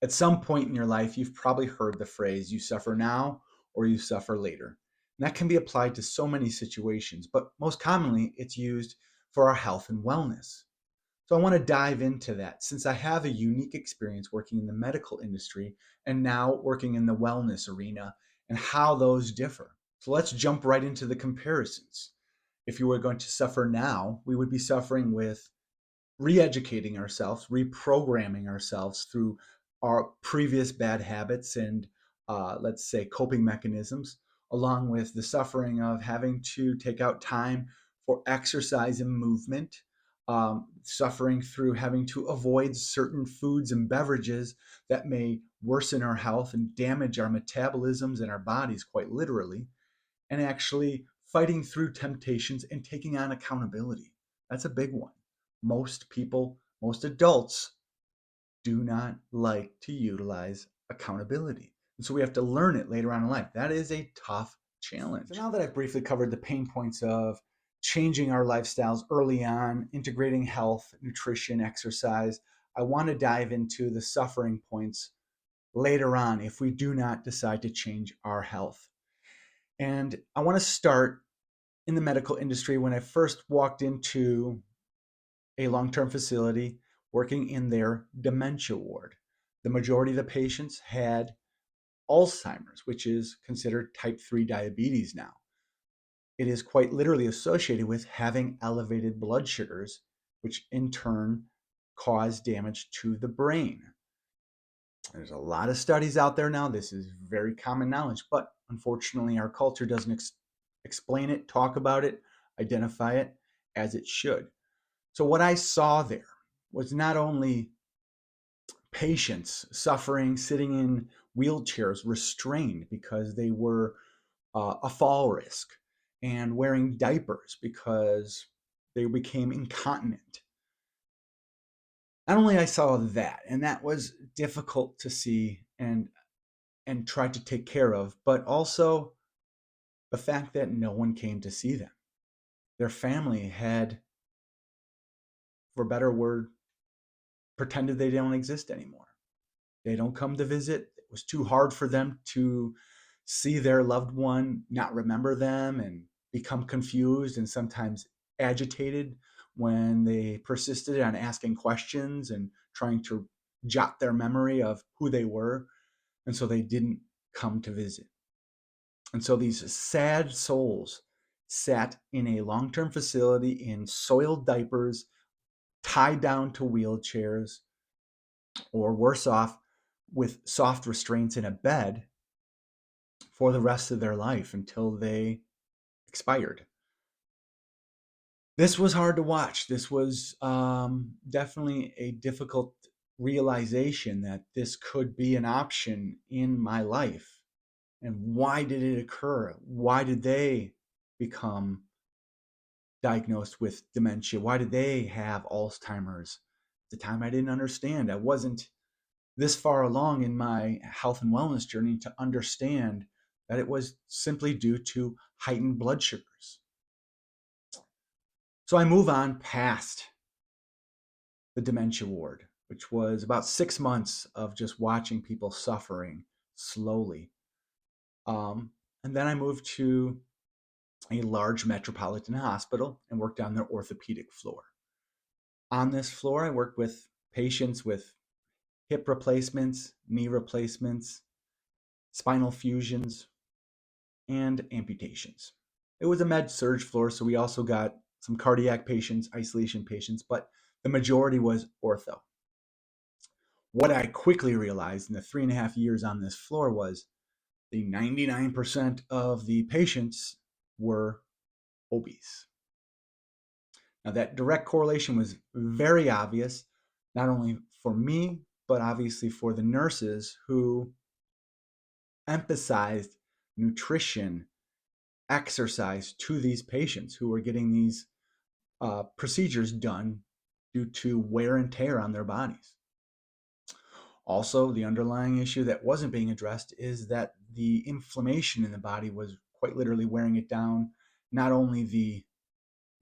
At some point in your life, you've probably heard the phrase, you suffer now or you suffer later. And that can be applied to so many situations, but most commonly, it's used for our health and wellness. So I want to dive into that since I have a unique experience working in the medical industry and now working in the wellness arena and how those differ. So let's jump right into the comparisons. If you were going to suffer now, we would be suffering with re-educating ourselves, reprogramming ourselves through our previous bad habits and let's say coping mechanisms, along with the suffering of having to take out time for exercise and movement, suffering through having to avoid certain foods and beverages that may worsen our health and damage our metabolisms and our bodies quite literally, and actually fighting through temptations and taking on accountability. That's a big one. Most people, most adults do not like to utilize accountability. And so we have to learn it later on in life. That is a tough challenge. So now that I've briefly covered the pain points of changing our lifestyles early on, integrating health, nutrition, exercise, I want to dive into the suffering points later on if we do not decide to change our health. And I want to start in the medical industry when I first walked into a long term facility working in their dementia ward. The majority of the patients had Alzheimer's, which is considered type 3 diabetes now. It is quite literally associated with having elevated blood sugars, which in turn cause damage to the brain. There's a lot of studies out there now. This is very common knowledge, but unfortunately, our culture doesn't explain it, talk about it, identify it as it should. So, what I saw there was not only patients suffering, sitting in wheelchairs, restrained because they were a fall risk, and wearing diapers because they became incontinent. Not only I saw that, and that was difficult to see and try to take care of, but also the fact that no one came to see them. Their family had, for a better word, pretended they don't exist anymore. They don't come to visit. It was too hard for them to see their loved one not remember them and become confused and sometimes agitated when they persisted on asking questions and trying to jot their memory of who they were. And so they didn't come to visit. And so these sad souls sat in a long term facility in soiled diapers, tied down to wheelchairs, or worse off, with soft restraints in a bed for the rest of their life until they expired. This was hard to watch. This was definitely a difficult realization that this could be an option in my life. And why did it occur? Why did they become diagnosed with dementia? Why did they have Alzheimer's? At the time, I didn't understand. I wasn't this far along in my health and wellness journey to understand that it was simply due to heightened blood sugars. So I move on past the dementia ward, which was about 6 months of just watching people suffering slowly. And then I moved to a large metropolitan hospital and worked on their orthopedic floor. On this floor, I worked with patients with hip replacements, knee replacements, spinal fusions, and amputations. It was a med surge floor, so we also got some cardiac patients, isolation patients, but the majority was ortho. What I quickly realized in the 3.5 years on this floor was the 99% of the patients were obese. Now, that direct correlation was very obvious, not only for me, but obviously for the nurses who emphasized nutrition, exercise to these patients who were getting these procedures done due to wear and tear on their bodies. Also, the underlying issue that wasn't being addressed is that the inflammation in the body was quite literally wearing it down, not only the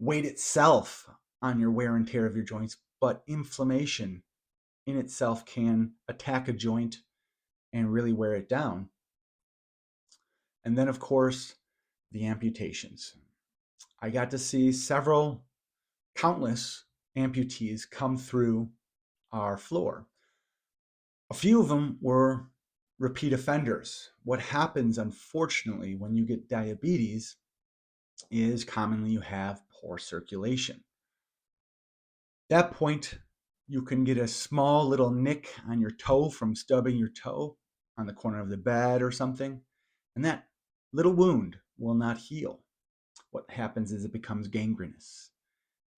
weight itself on your wear and tear of your joints, but inflammation in itself can attack a joint and really wear it down. And then, of course, the amputations. I got to see countless amputees come through our floor. A few of them were repeat offenders. What happens, unfortunately, when you get diabetes is commonly you have poor circulation. At that point, you can get a small little nick on your toe from stubbing your toe on the corner of the bed or something, and that little wound will not heal. What happens is it becomes gangrenous.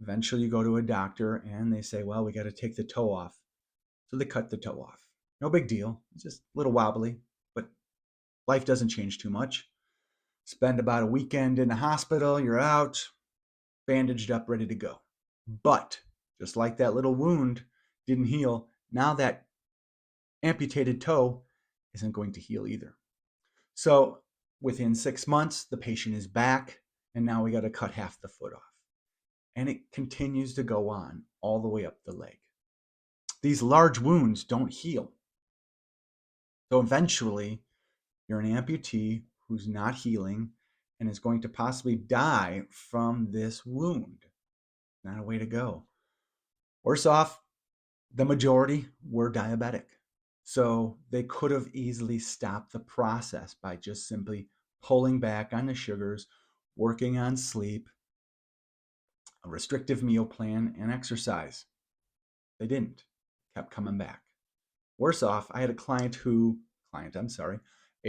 Eventually, you go to a doctor and they say, well, we got to take the toe off. So they cut the toe off. No big deal. It's just a little wobbly, but life doesn't change too much. Spend about a weekend in the hospital, you're out, bandaged up, ready to go. But just like that little wound didn't heal, now that amputated toe isn't going to heal either. So within 6 months, the patient is back, and now we got to cut half the foot off. And it continues to go on all the way up the leg. These large wounds don't heal. So eventually, you're an amputee who's not healing and is going to possibly die from this wound. Not a way to go. Worse off, the majority were diabetic. So they could have easily stopped the process by just simply pulling back on the sugars, working on sleep, a restrictive meal plan, and exercise. They didn't. Kept coming back. Worse off, I had a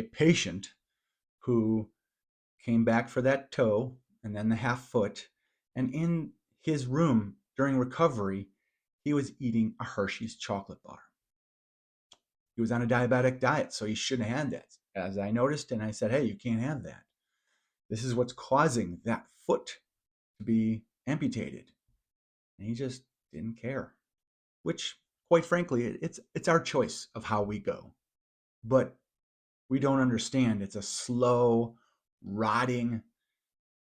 patient who came back for that toe and then the half foot. And in his room during recovery, he was eating a Hershey's chocolate bar. He was on a diabetic diet, so he shouldn't have had that. As I noticed, and I said, hey, you can't have that. This is what's causing that foot to be amputated. And he just didn't care, which, quite frankly, it's our choice of how we go. But we don't understand it's a slow, rotting,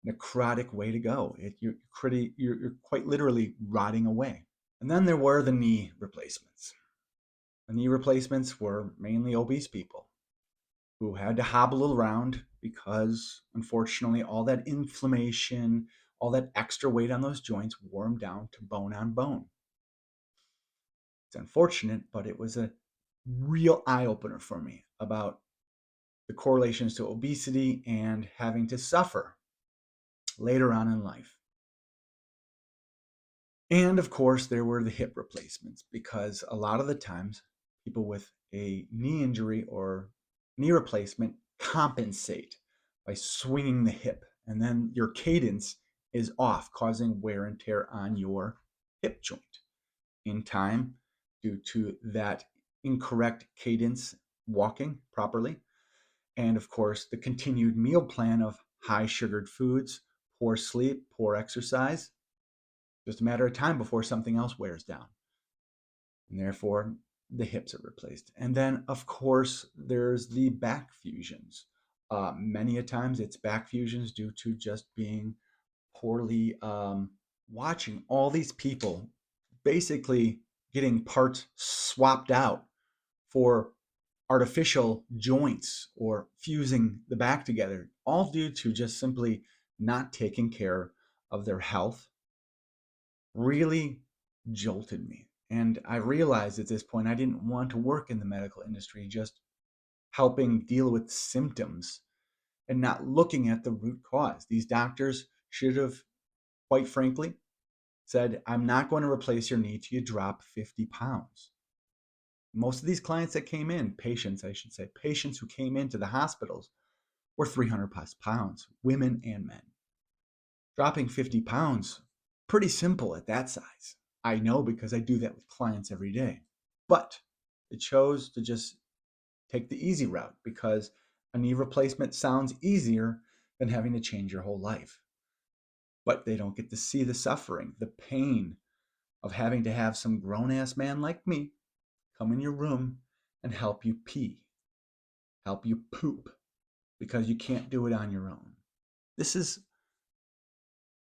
necrotic way to go. You're quite literally rotting away. And then there were the knee replacements. The knee replacements were mainly obese people who had to hobble around because, unfortunately, all that inflammation, all that extra weight on those joints wore them down to bone on bone. It's unfortunate, but it was a real eye-opener for me about the correlations to obesity and having to suffer later on in life. And of course, there were the hip replacements, because a lot of the times people with a knee injury or knee replacement compensate by swinging the hip, and then your cadence is off, causing wear and tear on your hip joint. In time, due to that incorrect cadence walking properly, and of course, the continued meal plan of high sugared foods, poor sleep, poor exercise, just a matter of time before something else wears down. And therefore, the hips are replaced. And then, of course, there's the back fusions. Many a times it's back fusions due to just being poorly watching all these people basically getting parts swapped out for artificial joints or fusing the back together, all due to just simply not taking care of their health, really jolted me. And I realized at this point I didn't want to work in the medical industry, just helping deal with symptoms and not looking at the root cause. These doctors should have, quite frankly, said, I'm not going to replace your knee till you drop 50 pounds. Most of these clients that came in, patients who came into the hospitals were 300 plus pounds, women and men. Dropping 50 pounds, pretty simple at that size. I know because I do that with clients every day. But they chose to just take the easy route because a knee replacement sounds easier than having to change your whole life. But they don't get to see the suffering, the pain of having to have some grown-ass man like me come in your room and help you pee, help you poop, because you can't do it on your own. This is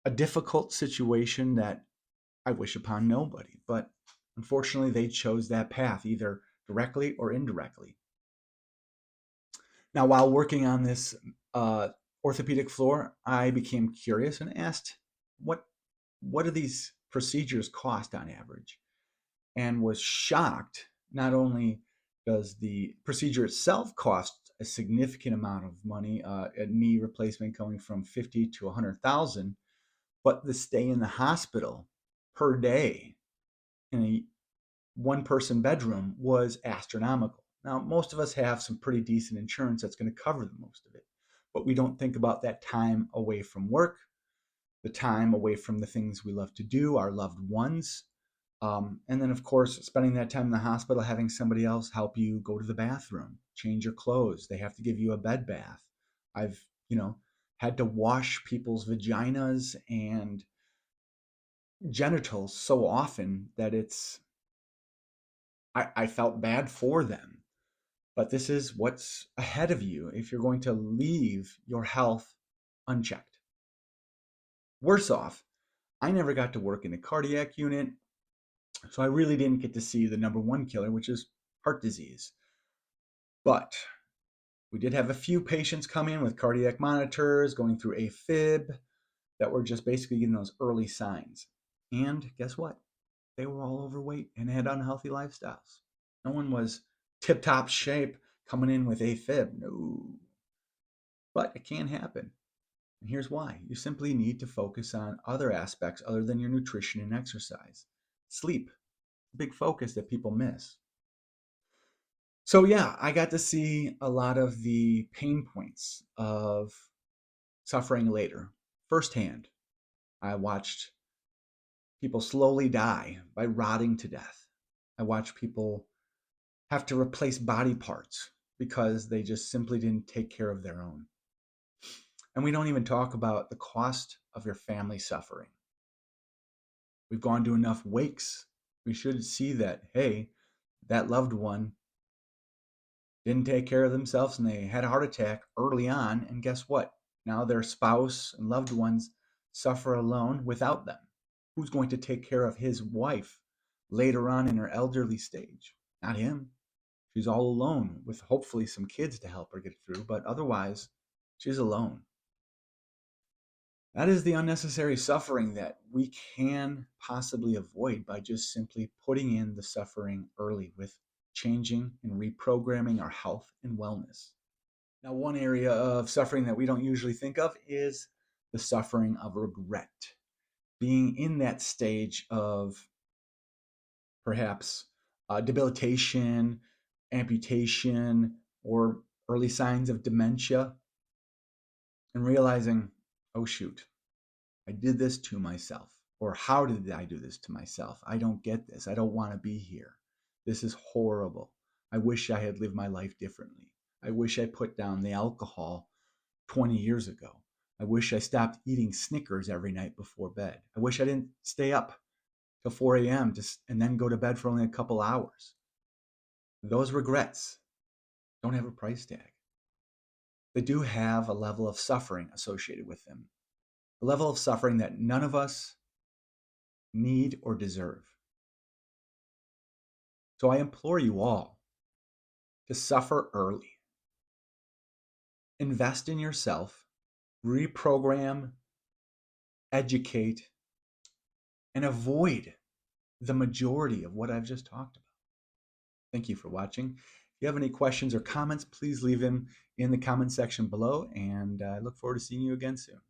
a difficult situation that I wish upon nobody, but Unfortunately, they chose that path, either directly or indirectly. Now, while working on this uh, orthopedic floor, I became curious and asked, what, what do these procedures cost on average? And was shocked. Not only does the procedure itself cost a significant amount of money, a knee replacement going from 50 to 100,000, but the stay in the hospital per day in a one person bedroom was astronomical. Now, most of us have some pretty decent insurance that's going to cover the most of it, but we don't think about that time away from work, the time away from the things we love to do, our loved ones. And then, of course, spending that time in the hospital, having somebody else help you go to the bathroom, change your clothes. They have to give you a bed bath. I've, had to wash people's vaginas and genitals so often that I felt bad for them. But this is what's ahead of you if you're going to leave your health unchecked. Worse off, I never got to work in a cardiac unit, so I really didn't get to see the number one killer, which is heart disease. But we did have a few patients come in with cardiac monitors, going through AFib, that were just basically getting those early signs. And guess what? They were all overweight and had unhealthy lifestyles. No one was tip top shape coming in with AFib. No. But it can happen. And here's why. You simply need to focus on other aspects other than your nutrition and exercise. Sleep, big focus that people miss. So, yeah, I got to see a lot of the pain points of suffering later firsthand. I watched people slowly die by rotting to death. I watched people have to replace body parts because they just simply didn't take care of their own. And we don't even talk about the cost of your family suffering. We've gone to enough wakes. We should see that, hey, that loved one didn't take care of themselves and they had a heart attack early on. And guess what? Now their spouse and loved ones suffer alone without them. Who's going to take care of his wife later on in her elderly stage? Not him. She's all alone with hopefully some kids to help her get through, but otherwise, she's alone. That is the unnecessary suffering that we can possibly avoid by just simply putting in the suffering early with changing and reprogramming our health and wellness. Now, one area of suffering that we don't usually think of is the suffering of regret. Being in that stage of perhaps debilitation, amputation, or early signs of dementia, and realizing, oh shoot, I did this to myself. Or how did I do this to myself? I don't get this. I don't want to be here. This is horrible. I wish I had lived my life differently. I wish I put down the alcohol 20 years ago. I wish I stopped eating Snickers every night before bed. I wish I didn't stay up till 4 a.m. And then go to bed for only a couple hours. Those regrets don't have a price tag. They do have a level of suffering associated with them, a level of suffering that none of us need or deserve. So I implore you all to suffer early. Invest in yourself, reprogram, educate, and avoid the majority of what I've just talked about. Thank you for watching. If you have any questions or comments, please leave them in the comment section below, and I look forward to seeing you again soon.